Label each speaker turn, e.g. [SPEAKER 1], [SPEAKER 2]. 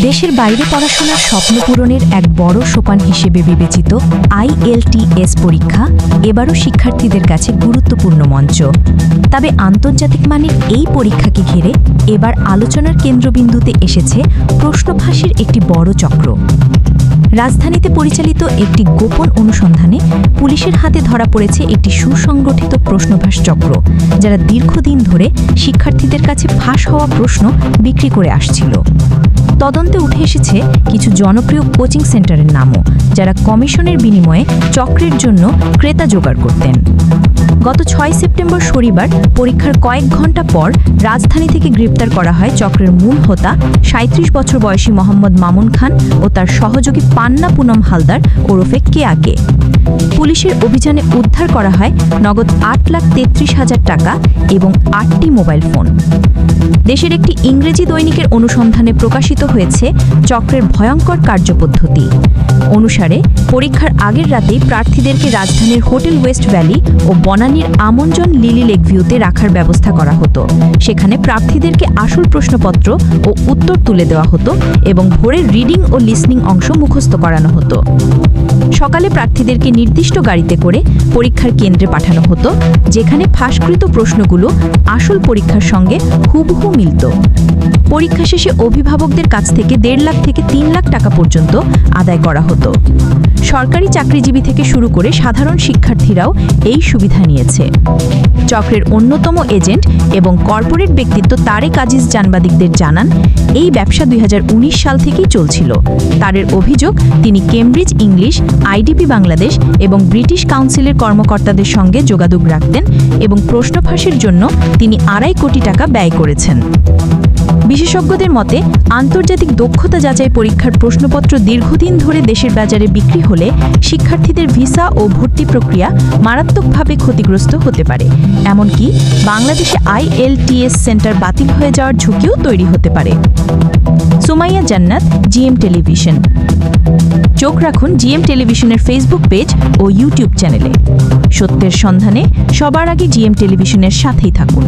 [SPEAKER 1] দেশের বাইরে পড়াশোনার স্বপ্ন পূরণের এক বড় সোপান হিসেবে বিবেচিত IELTS পরীক্ষা এবারও শিক্ষার্থীদের কাছে গুরুত্বপূর্ণ মঞ্চ। তবে আন্তর্জাতিক মানের এই পরীক্ষাকে ঘিরে এবার আলোচনার কেন্দ্রবিন্দুতে এসেছে প্রশ্ন ফাঁসের একটি বড় চক্র। রাজধানীতে পরিচালিত একটি গোপন অনুসন্ধানে পুলিশের হাতে ধরা পড়েছে একটি সুসংগঠিত প্রশ্নফাঁস চক্র, যারা দীর্ঘদিন ধরে শিক্ষার্থীদের কাছে ফাঁস হওয়া প্রশ্ন বিক্রি করে আসছিল। তদন্তে উঠে এসেছে কিছু জনপ্রিয় কোচিং সেন্টারের নামও, যারা কমিশনের বিনিময়ে চক্রের জন্য ক্রেতা জোগাড় করতেন। গত 6 সেপ্টেম্বর শনিবার পরীক্ষার কয়েক ঘণ্টা পর রাজধানী থেকে গ্রেপ্তার করা হয় চক্রের মূল হোতা 37 বছর বয়সী মোহাম্মদ মামুন খান ও তার সহযোগী পান্না পুনম হালদার ওরফে কেয়াকে। পুলিশের অভিযানে উদ্ধার করা হয় নগদ 8,33,000 টাকা এবং 8টি মোবাইল ফোন। দেশের একটি ইংরেজি দৈনিকের অনুসন্ধানে প্রকাশিত হয়েছে চক্রের ভয়ঙ্কর কার্যপদ্ধতি অনুসারে পরীক্ষার আগের রাতেই প্রার্থীদেরকে রাজধানীর হোটেল ওয়েস্ট ভ্যালি ও বনানীর আমন্ত্রণ লিলি লেক ভিউতে রাখার ব্যবস্থা করা হতো। সেখানে প্রার্থীদেরকে আসল প্রশ্নপত্র ও উত্তর তুলে দেওয়া হতো এবং ভোরের রিডিং ও লিসনিং অংশ মুখস্থ করানো হতো। সকালে প্রার্থীদেরকে নির্দিষ্ট গাড়িতে করে পরীক্ষার কেন্দ্রে পাঠানো হতো, যেখানে ফাঁসকৃত প্রশ্নগুলো আসল পরীক্ষার সঙ্গে হুবহু মিলত। পরীক্ষা শেষে অভিভাবকদের কাছ থেকে 1.5 লাখ থেকে 3 লাখ টাকা পর্যন্ত আদায় করা হতো। সরকারি চাকরিজীবী থেকে শুরু করে সাধারণ শিক্ষার্থীরাও এই সুবিধা নিয়েছে। চক্রের অন্যতম এজেন্ট এবং কর্পোরেট ব্যক্তিত্ব তারেক আজিজ জানবাদিকদের জানান, এই ব্যবসা 2019 সাল থেকেই চলছিল। তারের অভিযোগ, তিনি কেমব্রিজ ইংলিশ, IDP বাংলাদেশ এবং ব্রিটিশ কাউন্সিলের কর্মকর্তাদের সঙ্গে যোগাযোগ রাখতেন এবং প্রশ্ন ফাঁসের জন্য তিনি 2.5 কোটি টাকা ব্যয় করেছেন। বিশেষজ্ঞদের মতে, আন্তর্জাতিক দক্ষতা যাচাই পরীক্ষার প্রশ্নপত্র দীর্ঘদিন ধরে দেশের বাজারে বিক্রি হলে শিক্ষার্থীদের ভিসা ও ভর্তি প্রক্রিয়া মারাত্মকভাবে ক্ষতিগ্রস্ত হতে পারে। এমনকি বাংলাদেশে IELTS সেন্টার বাতিল হয়ে যাওয়ার ঝুঁকিও তৈরি হতে পারে। সুমাইয়া জান্নাত, GM টেলিভিশন। চোখ রাখুন GM টেলিভিশনের ফেসবুক পেজ ও ইউটিউব চ্যানেলে। সত্যের সন্ধানে সবার আগে GM টেলিভিশনের সাথেই থাকুন।